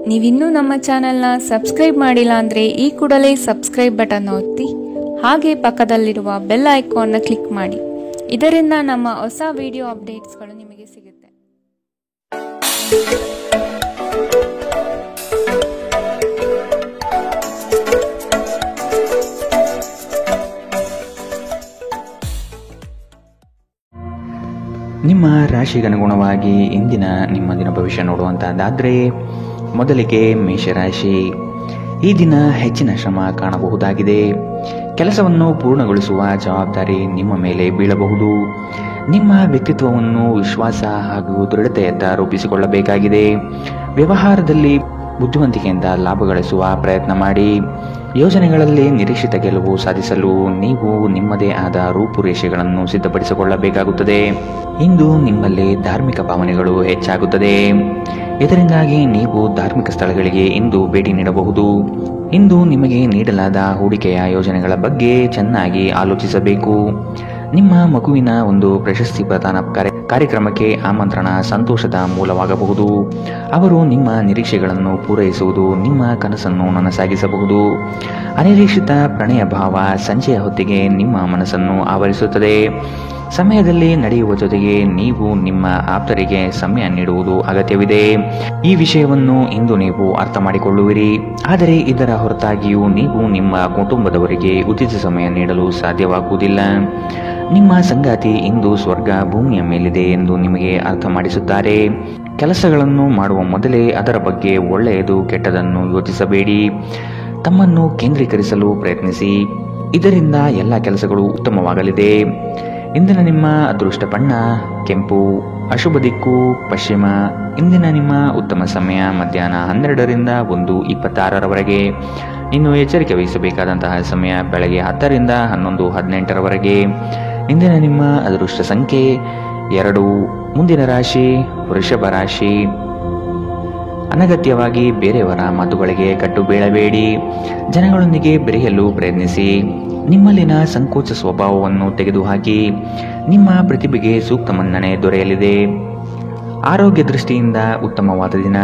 ನೀವಿನ್ನೂ ನಮ್ಮ ಚಾನೆಲ್ನ ಸಬ್ಸ್ಕ್ರೈಬ್ ಮಾಡಿಲ್ಲ ಅಂದರೆ ಈ ಕೂಡಲೇ ಸಬ್ಸ್ಕ್ರೈಬ್ ಬಟನ್ ಒತ್ತಿ ಹಾಗೆ ಪಕ್ಕದಲ್ಲಿರುವ ಬೆಲ್ ಐಕಾನ್ನ ಕ್ಲಿಕ್ ಮಾಡಿ. ಇದರಿಂದ ನಮ್ಮ ಹೊಸ ವಿಡಿಯೋ ಅಪ್ಡೇಟ್ಸ್ಗಳು ನಿಮಗೆ ಸಿಗುತ್ತೆ. ನಿಮ್ಮ ರಾಶಿಗನುಗುಣವಾಗಿ ಇಂದಿನ ನಿಮ್ಮ ದಿನ ಭವಿಷ್ಯ ನೋಡುವಂತಹದ್ದಾದರೆ ಮೊದಲಿಗೆ ಮೇಷರಾಶಿ. ಈ ದಿನ ಹೆಚ್ಚಿನ ಶ್ರಮ ಕಾಣಬಹುದಾಗಿದೆ. ಕೆಲಸವನ್ನು ಪೂರ್ಣಗೊಳಿಸುವ ಜವಾಬ್ದಾರಿ ನಿಮ್ಮ ಮೇಲೆ ಬೀಳಬಹುದು. ನಿಮ್ಮ ವ್ಯಕ್ತಿತ್ವವನ್ನು ವಿಶ್ವಾಸ ಹಾಗೂ ದೃಢತೆಯತ್ತ ರೂಪಿಸಿಕೊಳ್ಳಬೇಕಾಗಿದೆ. ವ್ಯವಹಾರದಲ್ಲಿ ಬುದ್ಧಿವಂತಿಕೆಯಿಂದ ಲಾಭ ಗಳಿಸುವ ಪ್ರಯತ್ನ ಮಾಡಿ. ಯೋಜನೆಗಳಲ್ಲಿ ನಿರೀಕ್ಷಿತ ಗೆಲುವು ಸಾಧಿಸಲು ನೀವು ನಿಮ್ಮದೇ ಆದ ರೂಪುರೇಷೆಗಳನ್ನು ಸಿದ್ಧಪಡಿಸಿಕೊಳ್ಳಬೇಕಾಗುತ್ತದೆ. ಇಂದು ನಿಮ್ಮಲ್ಲಿ ಧಾರ್ಮಿಕ ಭಾವನೆಗಳು ಹೆಚ್ಚಾಗುತ್ತದೆ. ಇದರಿಂದಾಗಿ ನೀವು ಧಾರ್ಮಿಕ ಸ್ಥಳಗಳಿಗೆ ಇಂದು ಭೇಟಿ ನೀಡಬಹುದು. ಇಂದು ನಿಮಗೆ ನೀಡಲಾದ ಹೂಡಿಕೆಯ ಯೋಜನೆಗಳ ಬಗ್ಗೆ ಚೆನ್ನಾಗಿ ಆಲೋಚಿಸಬೇಕು. ನಿಮ್ಮ ಮಗುವಿನ ಒಂದು ಪ್ರಶಸ್ತಿ ಪ್ರದಾನ ಕಾರ್ಯಕ್ರಮಕ್ಕೆ ಆಮಂತ್ರಣ ಸಂತೋಷದ ಮೂಲವಾಗಬಹುದು. ಅವರು ನಿಮ್ಮ ನಿರೀಕ್ಷೆಗಳನ್ನು ಪೂರೈಸುವುದು ನಿಮ್ಮ ಕನಸನ್ನು ನನಸಾಗಿಸಬಹುದು. ಅನಿರೀಕ್ಷಿತ ಪ್ರಣಯ ಭಾವ ಸಂಜೆಯ ಹೊತ್ತಿಗೆ ನಿಮ್ಮ ಮನಸ್ಸನ್ನು ಆವರಿಸುತ್ತದೆ. ಸಮಯದಲ್ಲಿ ನಡೆಯುವ ಜೊತೆಗೆ ನೀವು ನಿಮ್ಮ ಆಪ್ತರಿಗೆ ಸಮಯ ನೀಡುವುದು ಅಗತ್ಯವಿದೆ. ಈ ವಿಷಯವನ್ನು ಇಂದು ನೀವು ಅರ್ಥ ಮಾಡಿಕೊಳ್ಳುವಿರಿ. ಆದರೆ ಇದರ ಹೊರತಾಗಿಯೂ ನೀವು ನಿಮ್ಮ ಕುಟುಂಬದವರಿಗೆ ಉಚಿತ ಸಮಯ ನೀಡಲು ಸಾಧ್ಯವಾಗುವುದಿಲ್ಲ. ನಿಮ್ಮ ಸಂಗಾತಿ ಇಂದು ಸ್ವರ್ಗ ಭೂಮಿಯ ಮೇಲಿದೆ ಎಂದು ನಿಮಗೆ ಅರ್ಥ ಮಾಡಿಸುತ್ತಾರೆ. ಕೆಲಸಗಳನ್ನು ಮಾಡುವ ಮೊದಲೇ ಅದರ ಬಗ್ಗೆ ಒಳ್ಳೆಯದು ಕೆಟ್ಟದನ್ನು ಯೋಚಿಸಬೇಡಿ. ತಮ್ಮನ್ನು ಕೇಂದ್ರೀಕರಿಸಲು ಪ್ರಯತ್ನಿಸಿ. ಇದರಿಂದ ಎಲ್ಲ ಕೆಲಸಗಳು ಉತ್ತಮವಾಗಲಿದೆ. ಇಂದಿನ ನಿಮ್ಮ ಅದೃಷ್ಟ ಬಣ್ಣ ಕೆಂಪು. ಅಶುಭ ದಿಕ್ಕು ಪಶ್ಚಿಮ. ಇಂದಿನ ನಿಮ್ಮ ಉತ್ತಮ ಸಮಯ ಮಧ್ಯಾಹ್ನ 12ರಿಂದ 1:26ರವರೆಗೆ. ಇನ್ನು ಎಚ್ಚರಿಕೆ ವಹಿಸಬೇಕಾದಂತಹ ಸಮಯ ಬೆಳಗ್ಗೆ 10ರಿಂದ 11:18ರವರೆಗೆ. ಇಂದಿನ ನಿಮ್ಮ ಅದೃಷ್ಟ ಸಂಖ್ಯೆ 2. ಮುಂದಿನ ರಾಶಿ ವೃಷಭ ರಾಶಿ. ಅನಗತ್ಯವಾಗಿ ಬೇರೆಯವರ ಮಾತುಗಳಿಗೆ ಕಟ್ಟು ಬೀಳಬೇಡಿ. ಜನಗಳೊಂದಿಗೆ ಬೆರೆಯಲು ಪ್ರಯತ್ನಿಸಿ. ನಿಮ್ಮಲ್ಲಿನ ಸಂಕೋಚ ಸ್ವಭಾವವನ್ನು ತೆಗೆದುಹಾಕಿ. ನಿಮ್ಮ ಪ್ರತಿಭೆಗೆ ಸೂಕ್ತ ಮನ್ನಣೆ ದೊರೆಯಲಿದೆ. ಆರೋಗ್ಯ ದೃಷ್ಟಿಯಿಂದ ಉತ್ತಮವಾದ ದಿನ.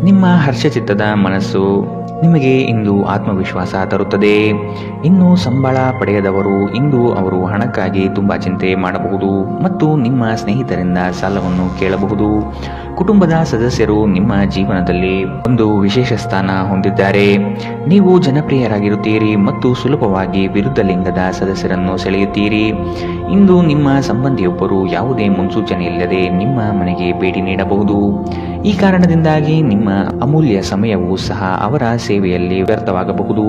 ನಿಮ್ಮ ಹರ್ಷಚಿತ್ತದ ಮನಸ್ಸು ನಿಮಗೆ ಇಂದು ಆತ್ಮವಿಶ್ವಾಸ ತರುತ್ತದೆ. ಇನ್ನು ಸಂಬಳ ಪಡೆಯದವರು ಇಂದು ಅವರು ಹಣಕ್ಕಾಗಿ ತುಂಬಾ ಚಿಂತೆ ಮಾಡಬಹುದು ಮತ್ತು ನಿಮ್ಮ ಸ್ನೇಹಿತರಿಂದ ಸಾಲವನ್ನು ಕೇಳಬಹುದು. ಕುಟುಂಬದ ಸದಸ್ಯರು ನಿಮ್ಮ ಜೀವನದಲ್ಲಿ ಒಂದು ವಿಶೇಷ ಸ್ಥಾನ ಹೊಂದಿದ್ದಾರೆ. ನೀವು ಜನಪ್ರಿಯರಾಗಿರುತ್ತೀರಿ ಮತ್ತು ಸುಲಭವಾಗಿ ವಿರುದ್ಧ ಲಿಂಗದ ಸದಸ್ಯರನ್ನು ಸೆಳೆಯುತ್ತೀರಿ. ಇಂದು ನಿಮ್ಮ ಸಂಬಂಧಿಯೊಬ್ಬರು ಯಾವುದೇ ಮುನ್ಸೂಚನೆ ಇಲ್ಲದೆ ನಿಮ್ಮ ಮನೆಗೆ ಭೇಟಿ ನೀಡಬಹುದು. ಈ ಕಾರಣದಿಂದಾಗಿ ನಿಮ್ಮ ಅಮೂಲ್ಯ ಸಮಯವೂ ಸಹ ಅವರ ಸೇವೆಯಲ್ಲಿ ವ್ಯರ್ಥವಾಗಬಹುದು.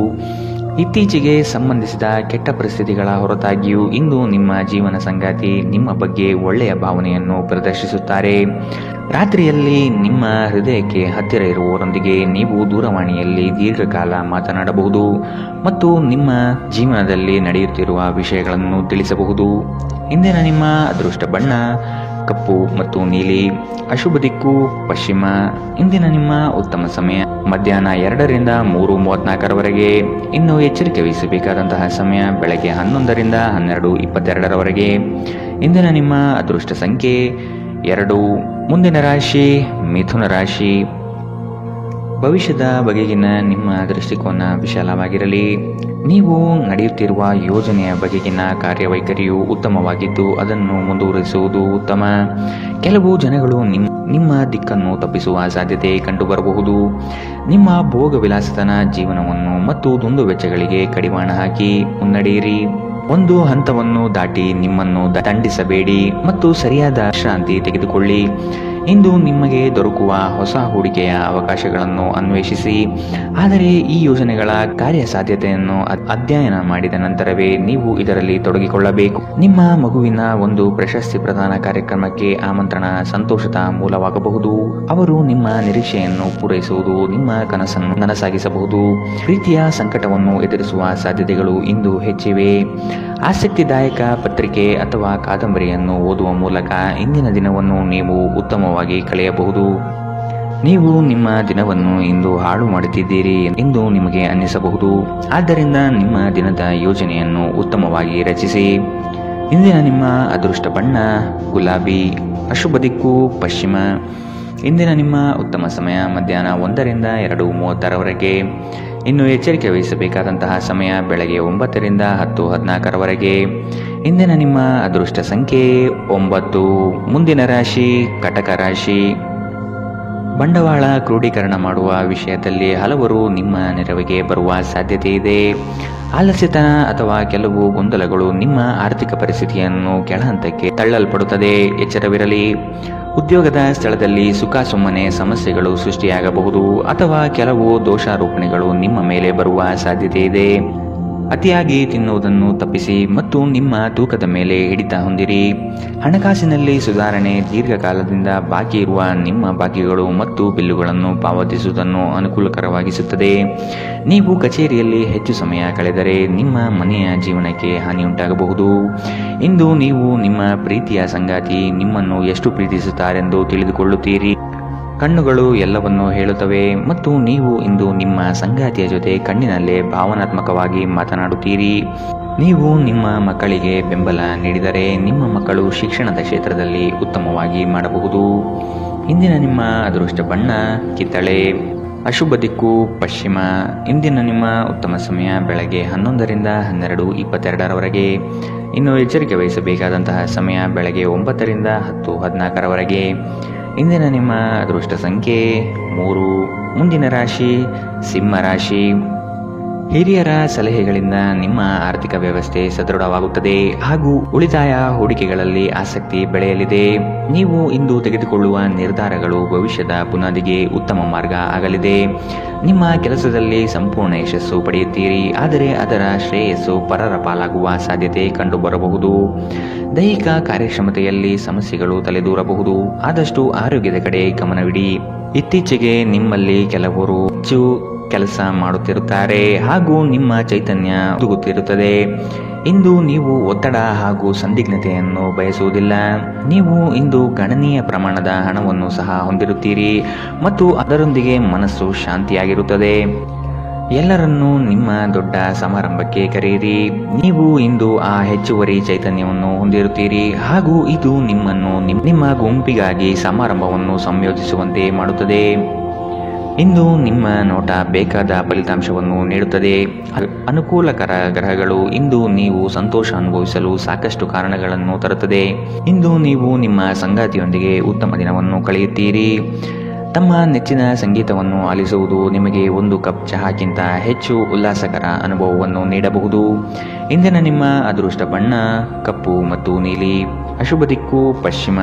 ಇತ್ತೀಚೆಗೆ ಸಂಬಂಧಿಸಿದ ಕೆಟ್ಟ ಪರಿಸ್ಥಿತಿಗಳ ಹೊರತಾಗಿಯೂ ಇಂದು ನಿಮ್ಮ ಜೀವನ ಸಂಗಾತಿ ನಿಮ್ಮ ಬಗ್ಗೆ ಒಳ್ಳೆಯ ಭಾವನೆಯನ್ನು ಪ್ರದರ್ಶಿಸುತ್ತಾರೆ. ರಾತ್ರಿಯಲ್ಲಿ ನಿಮ್ಮ ಹೃದಯಕ್ಕೆ ಹತ್ತಿರ ಇರುವವರೊಂದಿಗೆ ನೀವು ದೂರವಾಣಿಯಲ್ಲಿ ದೀರ್ಘಕಾಲ ಮಾತನಾಡಬಹುದು ಮತ್ತು ನಿಮ್ಮ ಜೀವನದಲ್ಲಿ ನಡೆಯುತ್ತಿರುವ ವಿಷಯಗಳನ್ನು ತಿಳಿಸಬಹುದು. ಇಂದಿನ ನಿಮ್ಮ ಅದೃಷ್ಟ ಬಣ್ಣ ಕಪ್ಪು ಮತ್ತು ನೀಲಿ. ಅಶುಭ ದಿಕ್ಕು ಪಶ್ಚಿಮ. ಇಂದಿನ ನಿಮ್ಮ ಉತ್ತಮ ಸಮಯ ಮಧ್ಯಾಹ್ನ 2ರಿಂದ 3:34ರವರೆಗೆ. ಇನ್ನು ಎಚ್ಚರಿಕೆ ವಹಿಸಬೇಕಾದಂತಹ ಸಮಯ ಬೆಳಗ್ಗೆ 11ರಿಂದ 12:22ರವರೆಗೆ. ಇಂದಿನ ನಿಮ್ಮ ಅದೃಷ್ಟ ಸಂಖ್ಯೆ 2. ಮುಂದಿನ ರಾಶಿ ಮಿಥುನ ರಾಶಿ. ಭವಿಷ್ಯದ ಬಗೆಗಿನ ನಿಮ್ಮ ದೃಷ್ಟಿಕೋನ ವಿಶಾಲವಾಗಿರಲಿ. ನೀವು ನಡೆಯುತ್ತಿರುವ ಯೋಜನೆಯ ಬಗೆಗಿನ ಕಾರ್ಯವೈಖರಿಯು ಉತ್ತಮವಾಗಿದ್ದು ಅದನ್ನು ಮುಂದುವರಿಸುವುದು ಉತ್ತಮ. ಕೆಲವು ಜನಗಳು ನಿಮ್ಮ ದಿಕ್ಕನ್ನು ತಪ್ಪಿಸುವ ಸಾಧ್ಯತೆ ಕಂಡುಬರಬಹುದು. ನಿಮ್ಮ ಭೋಗ ವಿಲಾಸತನ ಜೀವನವನ್ನು ಮತ್ತು ದುಂದು ವೆಚ್ಚಗಳಿಗೆ ಕಡಿವಾಣ ಹಾಕಿ ಮುನ್ನಡೆಯಿರಿ. ಒಂದು ಹಂತವನ್ನು ದಾಟಿ ನಿಮ್ಮನ್ನು ದಂಡಿಸಬೇಡಿ ಮತ್ತು ಸರಿಯಾದ ವಿಶ್ರಾಂತಿ ತೆಗೆದುಕೊಳ್ಳಿ. ಇಂದು ನಿಮಗೆ ದೊರಕುವ ಹೊಸ ಹೂಡಿಕೆಯ ಅವಕಾಶಗಳನ್ನು ಅನ್ವೇಷಿಸಿ. ಆದರೆ ಈ ಯೋಜನೆಗಳ ಕಾರ್ಯಸಾಧ್ಯತೆಯನ್ನು ಅಧ್ಯಯನ ಮಾಡಿದ ನಂತರವೇ ನೀವು ಇದರಲ್ಲಿ ತೊಡಗಿಕೊಳ್ಳಬೇಕು. ನಿಮ್ಮ ಮಗುವಿನ ಒಂದು ಪ್ರಶಸ್ತಿ ಪ್ರದಾನ ಕಾರ್ಯಕ್ರಮಕ್ಕೆ ಆಮಂತ್ರಣ ಸಂತೋಷದ ಮೂಲವಾಗಬಹುದು. ಅವರು ನಿಮ್ಮ ನಿರೀಕ್ಷೆಯನ್ನು ಪೂರೈಸುವುದು ನಿಮ್ಮ ಕನಸನ್ನು ನನಸಾಗಿಸಬಹುದು. ಪ್ರೀತಿಯ ಸಂಕಟವನ್ನು ಎದುರಿಸುವ ಸಾಧ್ಯತೆಗಳು ಇಂದು ಹೆಚ್ಚಿವೆ. ಆಸಕ್ತಿದಾಯಕ ಪತ್ರಿಕೆ ಅಥವಾ ಕಾದಂಬರಿಯನ್ನು ಓದುವ ಮೂಲಕ ಇಂದಿನ ದಿನವನ್ನು ನೀವು ಉತ್ತಮವಾಗಿ ಕಳೆಯಬಹುದು. ನೀವು ನಿಮ್ಮ ದಿನವನ್ನು ಇಂದು ಹಾಳು ಮಾಡುತ್ತಿದ್ದೀರಿ ಎಂದು ನಿಮಗೆ ಅನ್ನಿಸಬಹುದು. ಆದ್ದರಿಂದ ನಿಮ್ಮ ದಿನದ ಯೋಜನೆಯನ್ನು ಉತ್ತಮವಾಗಿ ರಚಿಸಿ. ಇಂದಿನ ನಿಮ್ಮ ಅದೃಷ್ಟ ಬಣ್ಣ ಗುಲಾಬಿ. ಅಶುಭ ದಿಕ್ಕು ಪಶ್ಚಿಮ. ಇಂದಿನ ನಿಮ್ಮ ಉತ್ತಮ ಸಮಯ ಮಧ್ಯಾಹ್ನ 1 ರಿಂದ 2:30ರವರೆಗೆ. ಇನ್ನು ಎಚ್ಚರಿಕೆ ವಹಿಸಬೇಕಾದಂತಹ ಸಮಯ ಬೆಳಗ್ಗೆ 9 ರಿಂದ 10:14ರವರೆಗೆ. ಇಂದಿನ ನಿಮ್ಮ ಅದೃಷ್ಟ ಸಂಖ್ಯೆ 9. ಮುಂದಿನ ರಾಶಿ ಕಟಕ ರಾಶಿ. ಬಂಡವಾಳ ಕ್ರೋಢೀಕರಣ ಮಾಡುವ ವಿಷಯದಲ್ಲಿ ಹಲವರು ನಿಮ್ಮ ನೆರವಿಗೆ ಬರುವ ಸಾಧ್ಯತೆ ಇದೆ. ಆಲಸ್ಯತನ ಅಥವಾ ಕೆಲವು ಗೊಂದಲಗಳು ನಿಮ್ಮ ಆರ್ಥಿಕ ಪರಿಸ್ಥಿತಿಯನ್ನು ಕೆಳಹಂತಕ್ಕೆ ತಳ್ಳಲ್ಪಡುತ್ತದೆ. ಎಚ್ಚರವಿರಲಿ. ಉದ್ಯೋಗದ ಸ್ಥಳದಲ್ಲಿ ಸುಖಾಸುಮ್ಮನೆ ಸಮಸ್ಯೆಗಳು ಸೃಷ್ಟಿಯಾಗಬಹುದು ಅಥವಾ ಕೆಲವು ದೋಷಾರೋಪಣೆಗಳು ನಿಮ್ಮ ಮೇಲೆ ಬರುವ ಸಾಧ್ಯತೆ ಇದೆ. ಅತಿಯಾಗಿ ತಿನ್ನುವುದನ್ನು ತಪ್ಪಿಸಿ ಮತ್ತು ನಿಮ್ಮ ತೂಕದ ಮೇಲೆ ಹಿಡಿತ ಹೊಂದಿರಿ. ಹಣಕಾಸಿನಲ್ಲಿ ಸುಧಾರಣೆ. ದೀರ್ಘಕಾಲದಿಂದ ಬಾಕಿ ಇರುವ ನಿಮ್ಮ ಬಾಕಿಗಳು ಮತ್ತು ಬಿಲ್ಲುಗಳನ್ನು ಪಾವತಿಸುವುದನ್ನು ಅನುಕೂಲಕರವಾಗಿಸುತ್ತದೆ. ನೀವು ಕಚೇರಿಯಲ್ಲಿ ಹೆಚ್ಚು ಸಮಯ ಕಳೆದರೆ ನಿಮ್ಮ ಮನೆಯ ಜೀವನಕ್ಕೆ ಹಾನಿಯುಂಟಾಗಬಹುದು. ಇಂದು ನೀವು ನಿಮ್ಮ ಪ್ರೀತಿಯ ಸಂಗಾತಿ ನಿಮ್ಮನ್ನು ಎಷ್ಟು ಪ್ರೀತಿಸುತ್ತಾರೆಂದು ತಿಳಿದುಕೊಳ್ಳುತ್ತೀರಿ. ಕಣ್ಣುಗಳು ಎಲ್ಲವನ್ನೂ ಹೇಳುತ್ತವೆ ಮತ್ತು ನೀವು ಇಂದು ನಿಮ್ಮ ಸಂಗಾತಿಯ ಜೊತೆ ಕಣ್ಣಿನಲ್ಲೇ ಭಾವನಾತ್ಮಕವಾಗಿ ಮಾತನಾಡುತ್ತೀರಿ. ನೀವು ನಿಮ್ಮ ಮಕ್ಕಳಿಗೆ ಬೆಂಬಲ ನೀಡಿದರೆ ನಿಮ್ಮ ಮಕ್ಕಳು ಶಿಕ್ಷಣದ ಕ್ಷೇತ್ರದಲ್ಲಿ ಉತ್ತಮವಾಗಿ ಮಾಡಬಹುದು. ಇಂದಿನ ನಿಮ್ಮ ಅದೃಷ್ಟ ಬಣ್ಣ ಕಿತ್ತಳೆ. ಅಶುಭ ದಿಕ್ಕು ಪಶ್ಚಿಮ. ಇಂದಿನ ನಿಮ್ಮ ಉತ್ತಮ ಸಮಯ ಬೆಳಗ್ಗೆ 11 ರಿಂದ 12:22ರವರೆಗೆ. ಇನ್ನು ಎಚ್ಚರಿಕೆ ವಹಿಸಬೇಕಾದಂತಹ ಸಮಯ ಬೆಳಗ್ಗೆ 9 ರಿಂದ 10:14ರವರೆಗೆ. ಇಂದಿನ ನಿಮ್ಮ ಅದೃಷ್ಟ ಸಂಖ್ಯೆ 3. ಮುಂದಿನ ರಾಶಿ ಸಿಂಹ ರಾಶಿ. ಹಿರಿಯರ ಸಲಹೆಗಳಿಂದ ನಿಮ್ಮ ಆರ್ಥಿಕ ವ್ಯವಸ್ಥೆ ಸದೃಢವಾಗುತ್ತದೆ ಹಾಗೂ ಉಳಿತಾಯ ಹೂಡಿಕೆಗಳಲ್ಲಿ ಆಸಕ್ತಿ ಬೆಳೆಯಲಿದೆ. ನೀವು ಇಂದು ತೆಗೆದುಕೊಳ್ಳುವ ನಿರ್ಧಾರಗಳು ಭವಿಷ್ಯದ ಬುನಾದಿಗೆ ಉತ್ತಮ ಮಾರ್ಗ ಆಗಲಿದೆ. ನಿಮ್ಮ ಕೆಲಸದಲ್ಲಿ ಸಂಪೂರ್ಣ ಯಶಸ್ಸು ಪಡೆಯುತ್ತೀರಿ, ಆದರೆ ಅದರ ಶ್ರೇಯಸ್ಸು ಪರರ ಪಾಲಾಗುವ ಸಾಧ್ಯತೆ ಕಂಡುಬರಬಹುದು. ದೈಹಿಕ ಕಾರ್ಯಕ್ಷಮತೆಯಲ್ಲಿ ಸಮಸ್ಯೆಗಳು ತಲೆದೂರಬಹುದು. ಆದಷ್ಟು ಆರೋಗ್ಯದ ಕಡೆ ಗಮನವಿಡಿ. ಇತ್ತೀಚೆಗೆ ನಿಮ್ಮಲ್ಲಿ ಕೆಲವರು ಹೆಚ್ಚು ಕೆಲಸ ಮಾಡುತ್ತಿರುತ್ತಾರೆ ಹಾಗೂ ನಿಮ್ಮ ಚೈತನ್ಯ ತುಗುತ್ತಿರುತ್ತದೆ. ಇಂದು ನೀವು ಒತ್ತಡ ಹಾಗೂ ಸಂದಿಗ್ಧತೆಯನ್ನು ಬಯಸುವುದಿಲ್ಲ. ನೀವು ಇಂದು ಗಣನೀಯ ಪ್ರಮಾಣದ ಹಣವನ್ನು ಸಹ ಹೊಂದಿರುತ್ತೀರಿ ಮತ್ತು ಅದರೊಂದಿಗೆ ಮನಸ್ಸು ಶಾಂತಿಯಾಗಿರುತ್ತದೆ. ಎಲ್ಲರನ್ನೂ ನಿಮ್ಮ ದೊಡ್ಡ ಸಮಾರಂಭಕ್ಕೆ ಕರೆಯಿರಿ. ನೀವು ಇಂದು ಆ ಹೆಚ್ಚುವರಿ ಚೈತನ್ಯವನ್ನು ಹೊಂದಿರುತ್ತೀರಿ ಹಾಗೂ ಇದು ನಿಮ್ಮನ್ನು ನಿಮ್ಮ ಗುಂಪಿಗಾಗಿ ಸಮಾರಂಭವನ್ನು ಸಂಯೋಜಿಸುವಂತೆ ಮಾಡುತ್ತದೆ. ಇಂದು ನಿಮ್ಮ ನೋಟ ಬೇಕಾದ ಫಲಿತಾಂಶವನ್ನು ನೀಡುತ್ತದೆ. ಅನುಕೂಲಕರ ಗ್ರಹಗಳು ಇಂದು ನೀವು ಸಂತೋಷ ಅನುಭವಿಸಲು ಸಾಕಷ್ಟು ಕಾರಣಗಳನ್ನು ತರುತ್ತದೆ. ಇಂದು ನೀವು ನಿಮ್ಮ ಸಂಗಾತಿಯೊಂದಿಗೆ ಉತ್ತಮ ದಿನವನ್ನು ಕಳೆಯುತ್ತೀರಿ. ತಮ್ಮ ನೆಚ್ಚಿನ ಸಂಗೀತವನ್ನು ಆಲಿಸುವುದು ನಿಮಗೆ 1 ಕಪ್ ಚಹಾಕ್ಕಿಂತ ಹೆಚ್ಚು ಉಲ್ಲಾಸಕರ ಅನುಭವವನ್ನು ನೀಡಬಹುದು. ಇಂದಿನ ನಿಮ್ಮ ಅದೃಷ್ಟ ಬಣ್ಣ ಕಪ್ಪು ಮತ್ತು ನೀಲಿ. ಅಶುಭ ದಿಕ್ಕು ಪಶ್ಚಿಮ.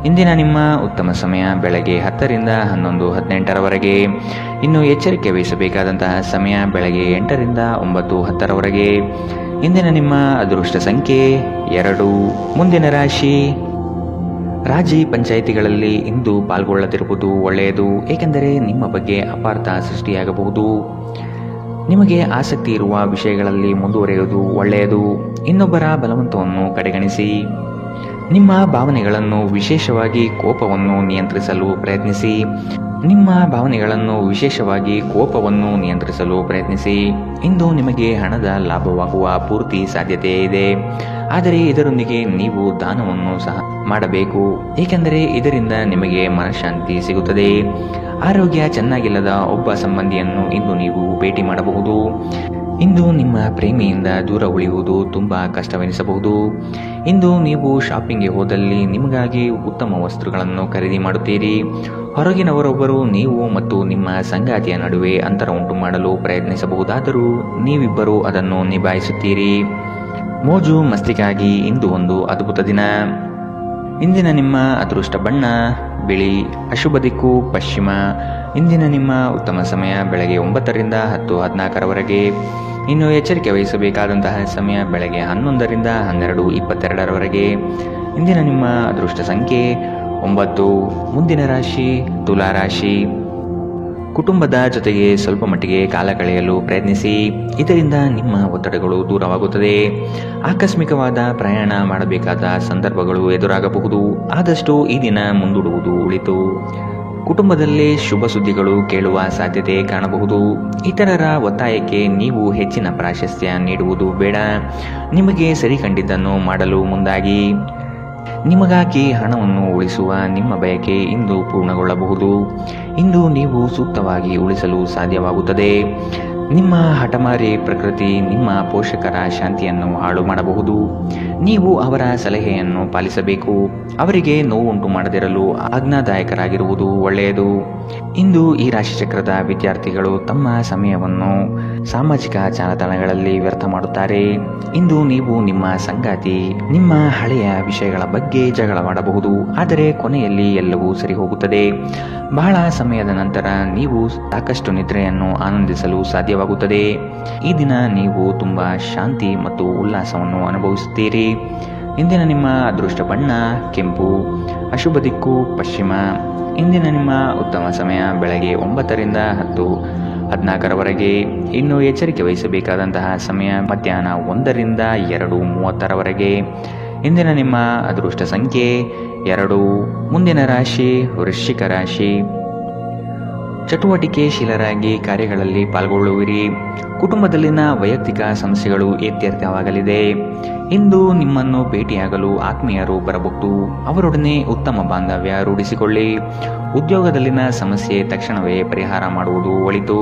ಇಂದಿನ ನಿಮ್ಮ ಉತ್ತಮ ಸಮಯ ಬೆಳಗ್ಗೆ 10 ರಿಂದ 11:18ರವರೆಗೆ. ಇನ್ನು ಎಚ್ಚರಿಕೆ ವಹಿಸಬೇಕಾದಂತಹ ಸಮಯ ಬೆಳಗ್ಗೆ 8 ರಿಂದ 9:10ರವರೆಗೆ. ಇಂದಿನ ನಿಮ್ಮ ಅದೃಷ್ಟ ಸಂಖ್ಯೆ 2. ಮುಂದಿನ ರಾಶಿ ರಾಜಿ ಪಂಚಾಯಿತಿಗಳಲ್ಲಿ ಇಂದು ಪಾಲ್ಗೊಳ್ಳದಿರುವುದು ಒಳ್ಳೆಯದು, ಏಕೆಂದರೆ ನಿಮ್ಮ ಬಗ್ಗೆ ಅಪಾರ್ಥ ಸೃಷ್ಟಿಯಾಗಬಹುದು. ನಿಮಗೆ ಆಸಕ್ತಿ ಇರುವ ವಿಷಯಗಳಲ್ಲಿ ಮುಂದುವರಿಯುವುದು ಒಳ್ಳೆಯದು. ಇನ್ನೊಬ್ಬರ ಬಲವಂತವನ್ನು ಕಡೆಗಣಿಸಿ. ನಿಮ್ಮ ಭಾವನೆಗಳನ್ನು ವಿಶೇಷವಾಗಿ ಕೋಪವನ್ನು ನಿಯಂತ್ರಿಸಲು ಪ್ರಯತ್ನಿಸಿ. ಇಂದು ನಿಮಗೆ ಹಣದ ಲಾಭವಾಗುವ ಪೂರ್ತಿ ಸಾಧ್ಯತೆ ಇದೆ, ಆದರೆ ಇದರೊಂದಿಗೆ ನೀವು ದಾನವನ್ನು ಸಹ ಮಾಡಬೇಕು, ಏಕೆಂದರೆ ಇದರಿಂದ ನಿಮಗೆ ಮನಃಶಾಂತಿ ಸಿಗುತ್ತದೆ. ಆರೋಗ್ಯ ಚೆನ್ನಾಗಿಲ್ಲದ ಒಬ್ಬ ಸಂಬಂಧಿಯನ್ನು ಇಂದು ನೀವು ಭೇಟಿ ಮಾಡಬಹುದು. ಇಂದು ನಿಮ್ಮ ಪ್ರೇಮಿಯಿಂದ ದೂರ ಉಳಿಯುವುದು ತುಂಬ ಕಷ್ಟವೆನಿಸಬಹುದು. ಇಂದು ನೀವು ಶಾಪಿಂಗ್ಗೆ ಹೋದಲ್ಲಿ ನಿಮಗಾಗಿ ಉತ್ತಮ ವಸ್ತುಗಳನ್ನು ಖರೀದಿ ಮಾಡುತ್ತೀರಿ. ಹೊರಗಿನವರೊಬ್ಬರು ನೀವು ಮತ್ತು ನಿಮ್ಮ ಸಂಗಾತಿಯ ನಡುವೆ ಅಂತರ ಉಂಟು ಮಾಡಲು ಪ್ರಯತ್ನಿಸಬಹುದಾದರೂ ನೀವಿಬ್ಬರೂ ಅದನ್ನು ನಿಭಾಯಿಸುತ್ತೀರಿ. ಮೋಜು ಮಸ್ತಿಗಾಗಿ ಇಂದು ಒಂದು ಅದ್ಭುತ ದಿನ. ಇಂದಿನ ನಿಮ್ಮ ಅದೃಷ್ಟ ಬಣ್ಣ ಬಿಳಿ. ಅಶುಭ ದಿಕ್ಕು ಪಶ್ಚಿಮ. ಇಂದಿನ ನಿಮ್ಮ ಉತ್ತಮ ಸಮಯ ಬೆಳಗ್ಗೆ 9 ರಿಂದ 10:14ರವರೆಗೆ. ಇನ್ನು ಎಚ್ಚರಿಕೆ ವಹಿಸಬೇಕಾದಂತಹ ಸಮಯ ಬೆಳಗ್ಗೆ 11 ರಿಂದ 12:22ರವರೆಗೆ. ಇಂದಿನ ನಿಮ್ಮ ಅದೃಷ್ಟ ಸಂಖ್ಯೆ 9. ಮುಂದಿನ ರಾಶಿ ತುಲಾ ರಾಶಿ. ಕುಟುಂಬದ ಜೊತೆಗೆ ಸ್ವಲ್ಪ ಮಟ್ಟಿಗೆ ಕಾಲ ಕಳೆಯಲು ಪ್ರಯತ್ನಿಸಿ. ಇದರಿಂದ ನಿಮ್ಮ ಒತ್ತಡಗಳು ದೂರವಾಗುತ್ತದೆ. ಆಕಸ್ಮಿಕವಾದ ಪ್ರಯಾಣ ಮಾಡಬೇಕಾದ ಸಂದರ್ಭಗಳು ಎದುರಾಗಬಹುದು. ಆದಷ್ಟು ಈ ದಿನ ಮುಂದೂಡುವುದು ಒಳಿತು. ಕುಟುಂಬದಲ್ಲಿ ಶುಭ ಸುದ್ದಿಗಳು ಕೇಳುವ ಸಾಧ್ಯತೆ ಕಾಣಬಹುದು. ಇತರರ ಒತ್ತಾಯಕ್ಕೆ ನೀವು ಹೆಚ್ಚಿನ ಪ್ರಾಶಸ್ತ್ಯ ನೀಡುವುದು ಬೇಡ. ನಿಮಗೆ ಸರಿ ಕಂಡಿದ್ದನ್ನು ಮಾಡಲು ಮುಂದಾಗಿ. ನಿಮಗಾಗಿ ಹಣವನ್ನು ಉಳಿಸುವ ನಿಮ್ಮ ಬಯಕೆ ಇಂದು ಪೂರ್ಣಗೊಳ್ಳಬಹುದು. ಇಂದು ನೀವು ಸೂಕ್ತವಾಗಿ ಉಳಿಸಲು ಸಾಧ್ಯವಾಗುತ್ತದೆ. ನಿಮ್ಮ ಹಠಮಾರಿ ಪ್ರಕೃತಿ ನಿಮ್ಮ ಪೋಷಕರ ಶಾಂತಿಯನ್ನು ಹಾಳು ಮಾಡಬಹುದು. ನೀವು ಅವರ ಸಲಹೆಯನ್ನು ಪಾಲಿಸಬೇಕು. ಅವರಿಗೆ ನೋವುಂಟು ಮಾಡದಿರಲು ಆಜ್ಞಾದಾಯಕರಾಗಿರುವುದು ಒಳ್ಳೆಯದು. ಇಂದು ಈ ರಾಶಿಚಕ್ರದ ವಿದ್ಯಾರ್ಥಿಗಳು ತಮ್ಮ ಸಮಯವನ್ನು ಸಾಮಾಜಿಕ ಜಾಲತಾಣಗಳಲ್ಲಿ ವ್ಯರ್ಥ ಮಾಡುತ್ತಾರೆ. ಇಂದು ನೀವು ನಿಮ್ಮ ಸಂಗಾತಿ ನಿಮ್ಮ ಹಳೆಯ ವಿಷಯಗಳ ಬಗ್ಗೆ ಜಗಳವಾಡಬಹುದು. ಆದರೆ ಕೊನೆಯಲ್ಲಿ ಎಲ್ಲವೂ ಸರಿ ಹೋಗುತ್ತದೆ. ಬಹಳ ಸಮಯದ ನಂತರ ನೀವು ಸಾಕಷ್ಟು ನಿದ್ರೆಯನ್ನು ಆನಂದಿಸಲು ಸಾಧ್ಯವಾಗುತ್ತದೆ. ಈ ದಿನ ನೀವು ತುಂಬಾ ಶಾಂತಿ ಮತ್ತು ಉಲ್ಲಾಸವನ್ನು ಅನುಭವಿಸುತ್ತೀರಿ. ಇಂದಿನ ನಿಮ್ಮ ಅದೃಷ್ಟ ಬಣ್ಣ ಕೆಂಪು, ಅಶುಭ ದಿಕ್ಕು ಪಶ್ಚಿಮ. ಇಂದಿನ ನಿಮ್ಮ ಉತ್ತಮ ಸಮಯ ಬೆಳಗ್ಗೆ 9 ರಿಂದ 10:14 ಇನ್ನು ಎಚ್ಚರಿಕೆ ವಹಿಸಬೇಕಾದಂತಹ ಸಮಯ ಮಧ್ಯಾಹ್ನ 1 ರಿಂದ 2:30 ಇಂದಿನ ನಿಮ್ಮ ಅದೃಷ್ಟ ಸಂಖ್ಯೆ 2. ಮುಂದಿನ ರಾಶಿ ವೃಶ್ಚಿಕ ರಾಶಿ. ಚಟುವಟಿಕೆಶೀಲರಾಗಿ ಕಾರ್ಯಗಳಲ್ಲಿ ಪಾಲ್ಗೊಳ್ಳುವಿರಿ. ಕುಟುಂಬದಲ್ಲಿನ ವೈಯಕ್ತಿಕ ಸಮಸ್ಯೆಗಳು ಇತ್ಯರ್ಥವಾಗಲಿದೆ. ಇಂದು ನಿಮ್ಮನ್ನು ಭೇಟಿಯಾಗಲು ಆತ್ಮೀಯರು ಬರಬಹುದು. ಅವರೊಡನೆ ಉತ್ತಮ ಬಾಂಧವ್ಯ ರೂಢಿಸಿಕೊಳ್ಳಿ. ಉದ್ಯೋಗದಲ್ಲಿನ ಸಮಸ್ಯೆ ತಕ್ಷಣವೇ ಪರಿಹಾರ ಮಾಡುವುದು ಒಳಿತು.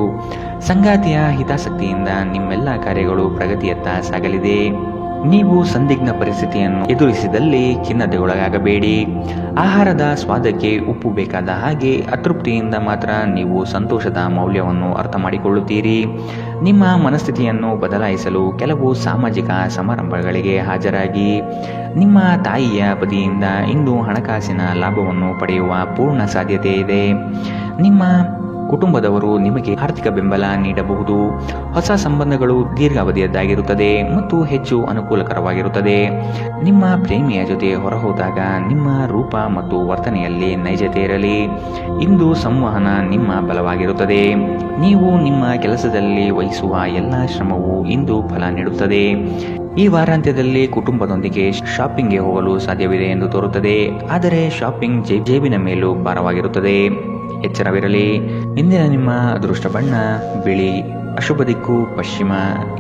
ಸಂಗಾತಿಯ ಹಿತಾಸಕ್ತಿಯಿಂದ ನಿಮ್ಮೆಲ್ಲ ಕಾರ್ಯಗಳು ಪ್ರಗತಿಯತ್ತ ಸಾಗಲಿದೆ. ನೀವು ಸಂದಿಗ್ಧ ಪರಿಸ್ಥಿತಿಯನ್ನು ಎದುರಿಸಿದಲ್ಲಿ ಖಿನ್ನತೆಗೊಳಗಾಗಬೇಡಿ. ಆಹಾರದ ಸ್ವಾದಕ್ಕೆ ಉಪ್ಪು ಬೇಕಾದ ಹಾಗೆ ಅತೃಪ್ತಿಯಿಂದ ಮಾತ್ರ ನೀವು ಸಂತೋಷದ ಮೌಲ್ಯವನ್ನು ಅರ್ಥ ಮಾಡಿಕೊಳ್ಳುತ್ತೀರಿ. ನಿಮ್ಮ ಮನಸ್ಥಿತಿಯನ್ನು ಬದಲಾಯಿಸಲು ಕೆಲವು ಸಾಮಾಜಿಕ ಸಮಾರಂಭಗಳಿಗೆ ಹಾಜರಾಗಿ. ನಿಮ್ಮ ತಾಯಿಯ ಬದಿಯಿಂದ ಇಂದು ಹಣಕಾಸಿನ ಲಾಭವನ್ನು ಪಡೆಯುವ ಪೂರ್ಣ ಸಾಧ್ಯತೆ ಇದೆ. ನಿಮ್ಮ ಕುಟುಂಬದವರು ನಿಮಗೆ ಆರ್ಥಿಕ ಬೆಂಬಲ ನೀಡಬಹುದು. ಹೊಸ ಸಂಬಂಧಗಳು ದೀರ್ಘಾವಧಿಯದ್ದಾಗಿರುತ್ತದೆ ಮತ್ತು ಹೆಚ್ಚು ಅನುಕೂಲಕರವಾಗಿರುತ್ತದೆ. ನಿಮ್ಮ ಪ್ರೇಮಿಯ ಜೊತೆ ಹೊರಹೋದಾಗ ನಿಮ್ಮ ರೂಪ ಮತ್ತು ವರ್ತನೆಯಲ್ಲಿ ನೈಜತೆ ಇರಲಿ. ಇಂದು ಸಂವಹನ ನಿಮ್ಮ ಬಲವಾಗಿರುತ್ತದೆ. ನೀವು ನಿಮ್ಮ ಕೆಲಸದಲ್ಲಿ ವಹಿಸುವ ಎಲ್ಲ ಶ್ರಮವು ಇಂದು ಫಲ ನೀಡುತ್ತದೆ. ಈ ವಾರಾಂತ್ಯದಲ್ಲಿ ಕುಟುಂಬದೊಂದಿಗೆ ಶಾಪಿಂಗ್ಗೆ ಹೋಗಲು ಸಾಧ್ಯವಿದೆ ಎಂದು ತೋರುತ್ತದೆ. ಆದರೆ ಶಾಪಿಂಗ್ ಜೇಬಿನ ಮೇಲೂ ಭಾರವಾಗಿರುತ್ತದೆ. ಎಚ್ಚರವಿರಲಿ. ಇಂದಿನ ನಿಮ್ಮ ಅದೃಷ್ಟ ಬಣ್ಣ ಬಿಳಿ, ಅಶುಭ ದಿಕ್ಕು ಪಶ್ಚಿಮ.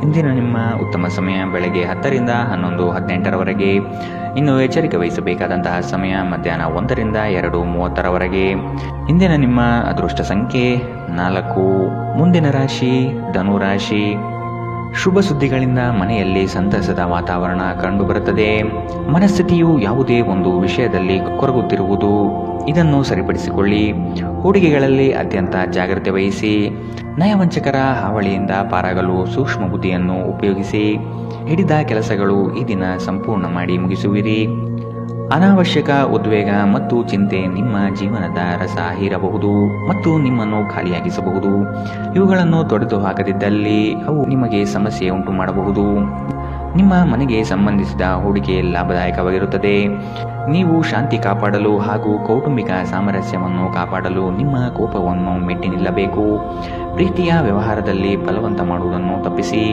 ಇಂದಿನ ನಿಮ್ಮ ಉತ್ತಮ ಸಮಯ ಬೆಳಗ್ಗೆ 10 ರಿಂದ 11:18 ಇನ್ನು ಎಚ್ಚರಿಕೆ ವಹಿಸಬೇಕಾದಂತಹ ಸಮಯ ಮಧ್ಯಾಹ್ನ 1 ರಿಂದ 2:30 ಇಂದಿನ ನಿಮ್ಮ ಅದೃಷ್ಟ ಸಂಖ್ಯೆ 4. ಮುಂದಿನ ರಾಶಿ ಧನು ರಾಶಿ. ಶುಭ ಸುದ್ದಿಗಳಿಂದ ಮನೆಯಲ್ಲಿ ಸಂತಸದ ವಾತಾವರಣ ಕಂಡುಬರುತ್ತದೆ. ಮನಸ್ಥಿತಿಯು ಯಾವುದೇ ಒಂದು ವಿಷಯದಲ್ಲಿ ಕೊರಗುತ್ತಿರುವುದು, ಇದನ್ನು ಸರಿಪಡಿಸಿಕೊಳ್ಳಿ. ಹೂಡಿಕೆಗಳಲ್ಲಿ ಅತ್ಯಂತ ಜಾಗ್ರತೆ ವಹಿಸಿ. ನಯವಂಚಕರ ಹಾವಳಿಯಿಂದ ಪಾರಾಗಲು ಸೂಕ್ಷ್ಮ ಬುದ್ಧಿಯನ್ನು ಉಪಯೋಗಿಸಿ. ಹಿಡಿದ ಕೆಲಸಗಳು ಈ ದಿನ ಸಂಪೂರ್ಣ ಮಾಡಿ ಮುಗಿಸುವಿರಿ. ಅನಾವಶ್ಯಕ ಉದ್ವೇಗ ಮತ್ತು ಚಿಂತೆ ನಿಮ್ಮ ಜೀವನದ ರಸ ಹೀರಬಹುದು ಮತ್ತು ನಿಮ್ಮನ್ನು ಖಾಲಿಯಾಗಿಸಬಹುದು. ಇವುಗಳನ್ನು ತೊಡೆದು ಹಾಕದಿದ್ದಲ್ಲಿ ಅವು ನಿಮಗೆ ಸಮಸ್ಯೆ ಉಂಟು ಮಾಡಬಹುದು. ನಿಮ್ಮ ಮನೆಗೆ ಸಂಬಂಧಿಸಿದ ಹೂಡಿಕೆ ಲಾಭದಾಯಕವಾಗಿರುತ್ತದೆ. ನೀವು ಶಾಂತಿ ಕಾಪಾಡಲು ಹಾಗೂ ಕೌಟುಂಬಿಕ ಸಾಮರಸ್ಯವನ್ನು ಕಾಪಾಡಲು ನಿಮ್ಮ ಕೋಪವನ್ನು ಮೆಟ್ಟಿ ನಿಲ್ಲಬೇಕು. ಪ್ರೀತಿಯ ವ್ಯವಹಾರದಲ್ಲಿ ಬಲವಂತ ಮಾಡುವುದನ್ನು ತಪ್ಪಿಸಿ.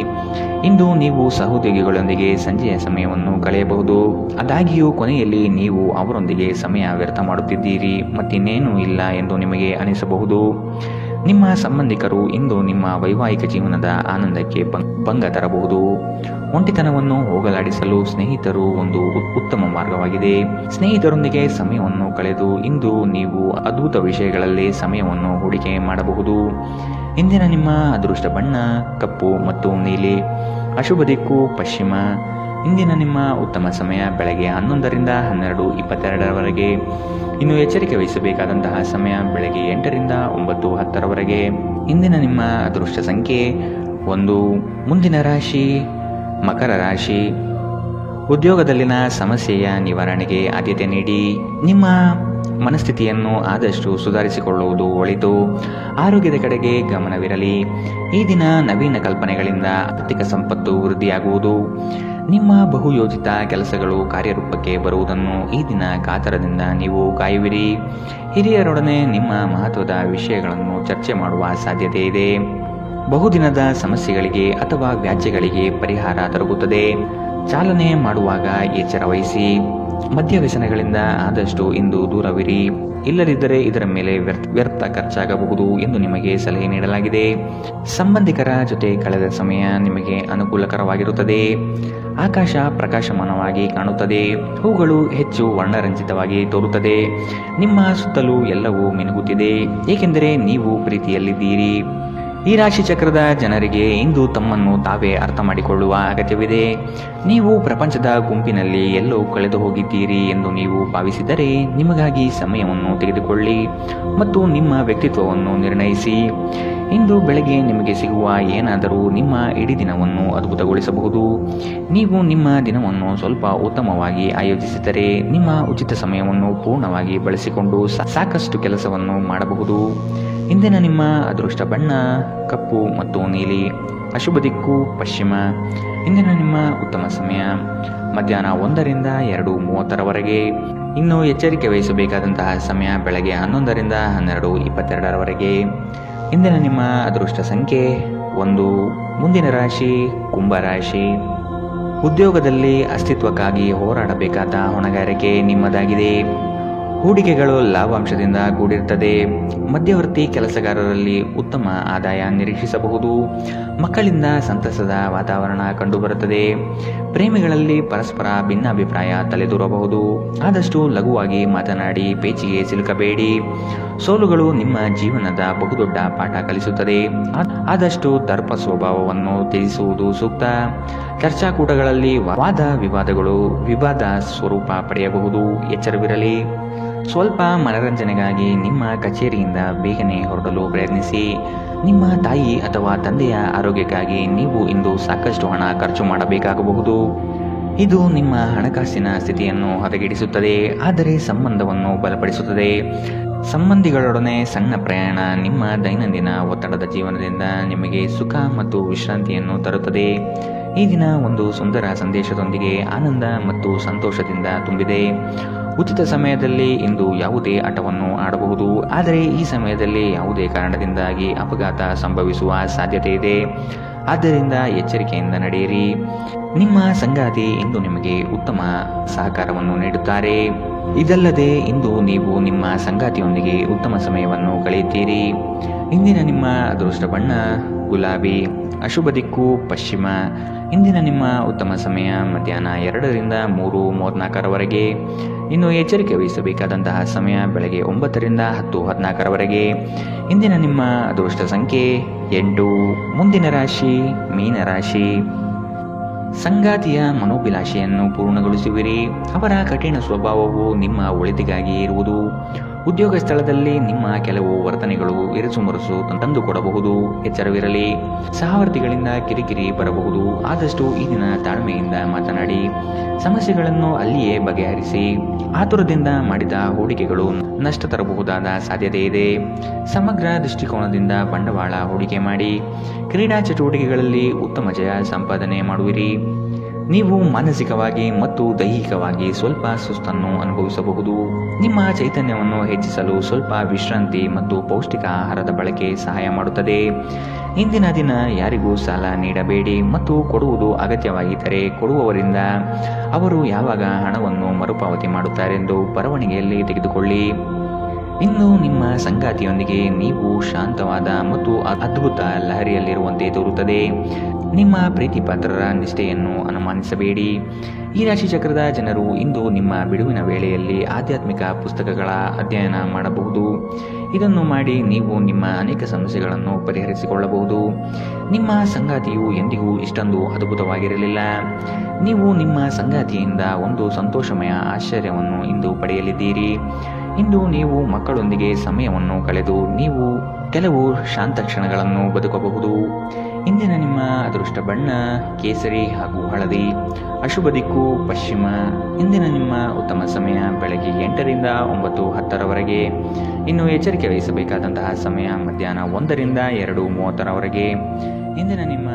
ಇಂದು ನೀವು ಸಹೋದ್ಯೋಗಿಗಳೊಂದಿಗೆ ಸಂಜೆಯ ಸಮಯವನ್ನು ಕಳೆಯಬಹುದು. ಆದಾಗ್ಯೂ ಕೊನೆಯಲ್ಲಿ ನೀವು ಅವರೊಂದಿಗೆ ಸಮಯ ವ್ಯರ್ಥ ಮಾಡುತ್ತಿದ್ದೀರಿ ಮತ್ತಿನ್ನೇನೂ ಇಲ್ಲ ಎಂದು ನಿಮಗೆ ಅನಿಸಬಹುದು. ನಿಮ್ಮ ಸಂಬಂಧಿಕರು ಇಂದು ನಿಮ್ಮ ವೈವಾಹಿಕ ಜೀವನದ ಆನಂದಕ್ಕೆ ಭಂಗ ತರಬಹುದು. ಒಂಟಿತನವನ್ನು ಹೋಗಲಾಡಿಸಲು ಸ್ನೇಹಿತರು ಒಂದು ಉತ್ತಮ ಮಾರ್ಗವಾಗಿದೆ. ಸ್ನೇಹಿತರೊಂದಿಗೆ ಸಮಯವನ್ನು ಕಳೆದು ಇಂದು ನೀವು ಅದ್ಭುತ ವಿಷಯಗಳಲ್ಲಿ ಸಮಯವನ್ನು ಹೂಡಿಕೆ ಮಾಡಬಹುದು. ಇಂದಿನ ನಿಮ್ಮ ಅದೃಷ್ಟ ಬಣ್ಣ ಕಪ್ಪು ಮತ್ತು ನೀಲಿ, ಅಶುಭ ದಿಕ್ಕು ಪಶ್ಚಿಮ. ಇಂದಿನ ನಿಮ್ಮ ಉತ್ತಮ ಸಮಯ ಬೆಳಗ್ಗೆ 11 ರಿಂದ 12:22 ಇನ್ನು ಎಚ್ಚರಿಕೆ ವಹಿಸಬೇಕಾದಂತಹ ಸಮಯ ಬೆಳಗ್ಗೆ 8 ರಿಂದ 9:10 ಇಂದಿನ ನಿಮ್ಮ ಅದೃಷ್ಟ ಸಂಖ್ಯೆ 1. ಮುಂದಿನ ರಾಶಿ ಮಕರ ರಾಶಿ. ಉದ್ಯೋಗದಲ್ಲಿನ ಸಮಸ್ಯೆಯ ನಿವಾರಣೆಗೆ ಆದ್ಯತೆ ನೀಡಿ. ನಿಮ್ಮ ಮನಸ್ಥಿತಿಯನ್ನು ಆದಷ್ಟು ಸುಧಾರಿಸಿಕೊಳ್ಳುವುದು ಒಳಿತು. ಆರೋಗ್ಯದ ಕಡೆಗೆ ಗಮನವಿರಲಿ. ಈ ದಿನ ನವೀನ ಕಲ್ಪನೆಗಳಿಂದ ಆರ್ಥಿಕ ಸಂಪತ್ತು ವೃದ್ಧಿಯಾಗುವುದು. ನಿಮ್ಮ ಬಹುಯೋಜಿತ ಕೆಲಸಗಳು ಕಾರ್ಯರೂಪಕ್ಕೆ ಬರುವುದನ್ನು ಈ ದಿನ ಕಾತರದಿಂದ ನೀವು ಕಾಯುವಿರಿ. ಹಿರಿಯರೊಡನೆ ನಿಮ್ಮ ಮಹತ್ವದ ವಿಷಯಗಳನ್ನು ಚರ್ಚೆ ಮಾಡುವ ಸಾಧ್ಯತೆ ಇದೆ. ಬಹುದಿನದ ಸಮಸ್ಯೆಗಳಿಗೆ ಅಥವಾ ವ್ಯಾಜ್ಯಗಳಿಗೆ ಪರಿಹಾರ ದೊರಕುತ್ತದೆ. ಚಾಲನೆ ಮಾಡುವಾಗ ಎಚ್ಚರ ವಹಿಸಿ. ಮದ್ಯ ವ್ಯಸನಗಳಿಂದ ಆದಷ್ಟು ಇಂದು ದೂರವಿರಿ. ಇಲ್ಲದಿದ್ದರೆ ಇದರ ಮೇಲೆ ವ್ಯರ್ಥ ಖರ್ಚಾಗಬಹುದು ಎಂದು ನಿಮಗೆ ಸಲಹೆ ನೀಡಲಾಗಿದೆ. ಸಂಬಂಧಿಕರ ಜೊತೆ ಕಳೆದ ಸಮಯ ನಿಮಗೆ ಅನುಕೂಲಕರವಾಗಿರುತ್ತದೆ. ಆಕಾಶ ಪ್ರಕಾಶಮಾನವಾಗಿ ಕಾಣುತ್ತದೆ. ಹೂಗಳು ಹೆಚ್ಚು ವರ್ಣರಂಜಿತವಾಗಿ ತೋರುತ್ತದೆ. ನಿಮ್ಮ ಸುತ್ತಲೂ ಎಲ್ಲವೂ ಮಿನುಗುತ್ತಿದೆ, ಏಕೆಂದರೆ ನೀವು ಪ್ರೀತಿಯಲ್ಲಿದ್ದೀರಿ. ಈ ರಾಶಿ ಚಕ್ರದ ಜನರಿಗೆ ಇಂದು ತಮ್ಮನ್ನು ತಾವೇ ಅರ್ಥ ಮಾಡಿಕೊಳ್ಳುವ ಅಗತ್ಯವಿದೆ. ನೀವು ಪ್ರಪಂಚದ ಗುಂಪಿನಲ್ಲಿ ಎಲ್ಲೋ ಕಳೆದು ಹೋಗಿದ್ದೀರಿ ಎಂದು ನೀವು ಭಾವಿಸಿದರೆ ನಿಮಗಾಗಿ ಸಮಯವನ್ನು ತೆಗೆದುಕೊಳ್ಳಿ ಮತ್ತು ನಿಮ್ಮ ವ್ಯಕ್ತಿತ್ವವನ್ನು ನಿರ್ಣಯಿಸಿ. ಇಂದು ಬೆಳಗ್ಗೆ ನಿಮಗೆ ಸಿಗುವ ಏನಾದರೂ ನಿಮ್ಮ ಇಡೀ ದಿನವನ್ನು ಅದ್ಭುತಗೊಳಿಸಬಹುದು. ನೀವು ನಿಮ್ಮ ದಿನವನ್ನು ಸ್ವಲ್ಪ ಉತ್ತಮವಾಗಿ ಆಯೋಜಿಸಿದರೆ ನಿಮ್ಮ ಉಚಿತ ಸಮಯವನ್ನು ಪೂರ್ಣವಾಗಿ ಬಳಸಿಕೊಂಡು ಸಾಕಷ್ಟು ಕೆಲಸವನ್ನು ಮಾಡಬಹುದು. ಇಂದಿನ ನಿಮ್ಮ ಅದೃಷ್ಟ ಬಣ್ಣ ಕಪ್ಪು ಮತ್ತು ನೀಲಿ. ಅಶುಭ ದಿಕ್ಕು ಪಶ್ಚಿಮ. ಇಂದಿನ ನಿಮ್ಮ ಉತ್ತಮ ಸಮಯ ಮಧ್ಯಾಹ್ನ 1ರಿಂದ 2:30ರವರೆಗೆ. ಇನ್ನು ಎಚ್ಚರಿಕೆ ವಹಿಸಬೇಕಾದಂತಹ ಸಮಯ ಬೆಳಗ್ಗೆ 11ರಿಂದ 12:22ರವರೆಗೆ. ಇಂದಿನ ನಿಮ್ಮ ಅದೃಷ್ಟ ಸಂಖ್ಯೆ 1. ಮುಂದಿನ ರಾಶಿ ಕುಂಭರಾಶಿ. ಉದ್ಯೋಗದಲ್ಲಿ ಅಸ್ತಿತ್ವಕ್ಕಾಗಿ ಹೋರಾಡಬೇಕಾದ ಹೊಣೆಗಾರಿಕೆ ನಿಮ್ಮದಾಗಿದೆ. ಹೂಡಿಕೆಗಳು ಲಾಭಾಂಶದಿಂದ ಕೂಡಿರುತ್ತದೆ. ಮಧ್ಯವರ್ತಿ ಕೆಲಸಗಾರರಲ್ಲಿ ಉತ್ತಮ ಆದಾಯ ನಿರೀಕ್ಷಿಸಬಹುದು. ಮಕ್ಕಳಿಂದ ಸಂತಸದ ವಾತಾವರಣ ಕಂಡುಬರುತ್ತದೆ. ಪ್ರೇಮಿಗಳಲ್ಲಿ ಪರಸ್ಪರ ಭಿನ್ನಾಭಿಪ್ರಾಯ ತಲೆದೂರಬಹುದು. ಆದಷ್ಟು ಲಘುವಾಗಿ ಮಾತನಾಡಿ ಪೇಚಿಗೆ ಸಿಲುಕಬೇಡಿ. ಸೋಲುಗಳು ನಿಮ್ಮ ಜೀವನದ ಬಹುದೊಡ್ಡ ಪಾಠ ಕಲಿಸುತ್ತದೆ. ಆದಷ್ಟು ದರ್ಪ ಸ್ವಭಾವವನ್ನು ತ್ಯಜಿಸುವುದು ಸೂಕ್ತ. ಚರ್ಚಾಕೂಟಗಳಲ್ಲಿ ವಾದ ವಿವಾದಗಳು ವಿವಾದ ಸ್ವರೂಪ ಪಡೆಯಬಹುದು. ಎಚ್ಚರವಿರಲಿ. ಸ್ವಲ್ಪ ಮನರಂಜನೆಗಾಗಿ ನಿಮ್ಮ ಕಚೇರಿಯಿಂದ ಬೇಗನೆ ಹೊರಡಲು ಪ್ರಯತ್ನಿಸಿ. ನಿಮ್ಮ ತಾಯಿ ಅಥವಾ ತಂದೆಯ ಆರೋಗ್ಯಕ್ಕಾಗಿ ನೀವು ಇಂದು ಸಾಕಷ್ಟು ಹಣ ಖರ್ಚು ಮಾಡಬೇಕಾಗಬಹುದು. ಇದು ನಿಮ್ಮ ಹಣಕಾಸಿನ ಸ್ಥಿತಿಯನ್ನು ಹದಗೆಡಿಸುತ್ತದೆ, ಆದರೆ ಸಂಬಂಧವನ್ನು ಬಲಪಡಿಸುತ್ತದೆ. ಸಂಬಂಧಿಗಳೊಡನೆ ಸಣ್ಣ ಪ್ರಯಾಣ ನಿಮ್ಮ ದೈನಂದಿನ ಒತ್ತಡದ ಜೀವನದಿಂದ ನಿಮಗೆ ಸುಖ ಮತ್ತು ವಿಶ್ರಾಂತಿಯನ್ನು ತರುತ್ತದೆ. ಈ ದಿನ ಒಂದು ಸುಂದರ ಸಂದೇಶದೊಂದಿಗೆ ಆನಂದ ಮತ್ತು ಸಂತೋಷದಿಂದ ತುಂಬಿದೆ. ಉಚಿತ ಸಮಯದಲ್ಲಿ ಇಂದು ಯಾವುದೇ ಆಟವನ್ನು ಆಡಬಹುದು, ಆದರೆ ಈ ಸಮಯದಲ್ಲಿ ಯಾವುದೇ ಕಾರಣದಿಂದಾಗಿ ಅಪಘಾತ ಸಂಭವಿಸುವ ಸಾಧ್ಯತೆ ಇದೆ. ಆದ್ದರಿಂದ ಎಚ್ಚರಿಕೆಯಿಂದ ನಡೆಯಿರಿ. ನಿಮ್ಮ ಸಂಗಾತಿ ಇಂದು ನಿಮಗೆ ಉತ್ತಮ ಸಹಕಾರವನ್ನು ನೀಡುತ್ತಾರೆ. ಇದಲ್ಲದೆ ಇಂದು ನೀವು ನಿಮ್ಮ ಸಂಗಾತಿಯೊಂದಿಗೆ ಉತ್ತಮ ಸಮಯವನ್ನು ಕಳೆಯುತ್ತೀರಿ. ಇಂದಿನ ನಿಮ್ಮ ಅದೃಷ್ಟ ಬಣ್ಣ ಗುಲಾಬಿ. ಅಶುಭ ದಿಕ್ಕು ಪಶ್ಚಿಮ. ಇಂದಿನ ನಿಮ್ಮ ಉತ್ತಮ ಸಮಯ ಮಧ್ಯಾಹ್ನ 2ರಿಂದ 3:34ರವರೆಗೆ. ಇನ್ನು ಎಚ್ಚರಿಕೆ ವಹಿಸಬೇಕಾದಂತಹ ಸಮಯ ಬೆಳಗ್ಗೆ 9ರಿಂದ 10:14ರವರೆಗೆ. ಇಂದಿನ ನಿಮ್ಮ ಅದೃಷ್ಟ ಸಂಖ್ಯೆ 8. ಮುಂದಿನ ರಾಶಿ ಮೀನರಾಶಿ. ಸಂಗಾತಿಯ ಮನೋಭಿಲಾಷೆಯನ್ನು ಪೂರ್ಣಗೊಳಿಸುವಿರಿ. ಅವರ ಕಠಿಣ ಸ್ವಭಾವವು ನಿಮ್ಮ ಒಳಿತಿಗಾಗಿ ಇರುವುದು. ಉದ್ಯೋಗ ಸ್ಥಳದಲ್ಲಿ ನಿಮ್ಮ ಕೆಲವು ವರ್ತನೆಗಳು ಇರುಸುಮುರುಸು ತಂದುಕೊಡಬಹುದು. ಎಚ್ಚರವಿರಲಿ. ಸಹವರ್ತಿಗಳಿಂದ ಕಿರಿಕಿರಿ ಬರಬಹುದು. ಆದಷ್ಟು ಈ ದಿನ ತಾಳ್ಮೆಯಿಂದ ಮಾತನಾಡಿ ಸಮಸ್ಯೆಗಳನ್ನು ಅಲ್ಲಿಯೇ ಬಗೆಹರಿಸಿ. ಆತುರದಿಂದ ಮಾಡಿದ ಹೂಡಿಕೆಗಳು ನಷ್ಟ ತರಬಹುದಾದ ಸಾಧ್ಯತೆ ಇದೆ. ಸಮಗ್ರ ದೃಷ್ಟಿಕೋನದಿಂದ ಬಂಡವಾಳ ಹೂಡಿಕೆ ಮಾಡಿ. ಕ್ರೀಡಾ ಚಟುವಟಿಕೆಗಳಲ್ಲಿ ಉತ್ತಮ ಜಯ ಸಂಪಾದನೆ ಮಾಡುವಿರಿ. ನೀವು ಮಾನಸಿಕವಾಗಿ ಮತ್ತು ದೈಹಿಕವಾಗಿ ಸ್ವಲ್ಪ ಸುಸ್ತನ್ನು ಅನುಭವಿಸಬಹುದು. ನಿಮ್ಮ ಚೈತನ್ಯವನ್ನು ಹೆಚ್ಚಿಸಲು ಸ್ವಲ್ಪ ವಿಶ್ರಾಂತಿ ಮತ್ತು ಪೌಷ್ಟಿಕ ಆಹಾರದ ಬಳಕೆ ಸಹಾಯ ಮಾಡುತ್ತದೆ. ಇಂದಿನ ದಿನ ಯಾರಿಗೂ ಸಾಲ ನೀಡಬೇಡಿ ಮತ್ತು ಕೊಡುವುದು ಅಗತ್ಯವಾಗಿದ್ದರೆ ಕೊಡುವವರಿಂದ ಅವರು ಯಾವಾಗ ಹಣವನ್ನು ಮರುಪಾವತಿ ಮಾಡುತ್ತಾರೆಂದು ಬರವಣಿಗೆಯಲ್ಲಿ ತೆಗೆದುಕೊಳ್ಳಿ. ಇನ್ನು ನಿಮ್ಮ ಸಂಗಾತಿಯೊಂದಿಗೆ ನೀವು ಶಾಂತವಾದ ಮತ್ತು ಅದ್ಭುತ ಲಹರಿಯಲ್ಲಿರುವಂತೆ ತೋರುತ್ತದೆ. ನಿಮ್ಮ ಪ್ರೀತಿ ಪಾತ್ರರ ನಿಷ್ಠೆಯನ್ನು ಅನುಮಾನಿಸಬೇಡಿ. ಈ ರಾಶಿ ಚಕ್ರದ ಜನರು ಇಂದು ನಿಮ್ಮ ಬಿಡುವಿನ ವೇಳೆಯಲ್ಲಿ ಆಧ್ಯಾತ್ಮಿಕ ಪುಸ್ತಕಗಳ ಅಧ್ಯಯನ ಮಾಡಬಹುದು. ಇದನ್ನು ಮಾಡಿ ನೀವು ನಿಮ್ಮ ಅನೇಕ ಸಮಸ್ಯೆಗಳನ್ನು ಪರಿಹರಿಸಿಕೊಳ್ಳಬಹುದು. ನಿಮ್ಮ ಸಂಗಾತಿಯು ಎಂದಿಗೂ ಇಷ್ಟೊಂದು ಅದ್ಭುತವಾಗಿರಲಿಲ್ಲ. ನೀವು ನಿಮ್ಮ ಸಂಗಾತಿಯಿಂದ ಒಂದು ಸಂತೋಷಮಯ ಆಶ್ಚರ್ಯವನ್ನು ಇಂದು ಪಡೆಯಲಿದ್ದೀರಿ. ಇಂದು ನೀವು ಮಕ್ಕಳೊಂದಿಗೆ ಸಮಯವನ್ನು ಕಳೆದು ನೀವು ಕೆಲವು ಶಾಂತ ಕ್ಷಣಗಳನ್ನು ಬದುಕಬಹುದು. ಇಂದಿನ ನಿಮ್ಮ ಅದೃಷ್ಟ ಬಣ್ಣ ಕೇಸರಿ ಹಾಗೂ ಹಳದಿ. ಅಶುಭ ದಿಕ್ಕು ಪಶ್ಚಿಮ. ಇಂದಿನ ನಿಮ್ಮ ಉತ್ತಮ ಸಮಯ ಬೆಳಗ್ಗೆ 8ರಿಂದ 9:10ರವರೆಗೆ. ಇನ್ನು ಎಚ್ಚರಿಕೆ ವಹಿಸಬೇಕಾದಂತಹ ಸಮಯ ಮಧ್ಯಾಹ್ನ 1ರಿಂದ 2:30ರವರೆಗೆ. ಇಂದಿನ ನಿಮ್ಮ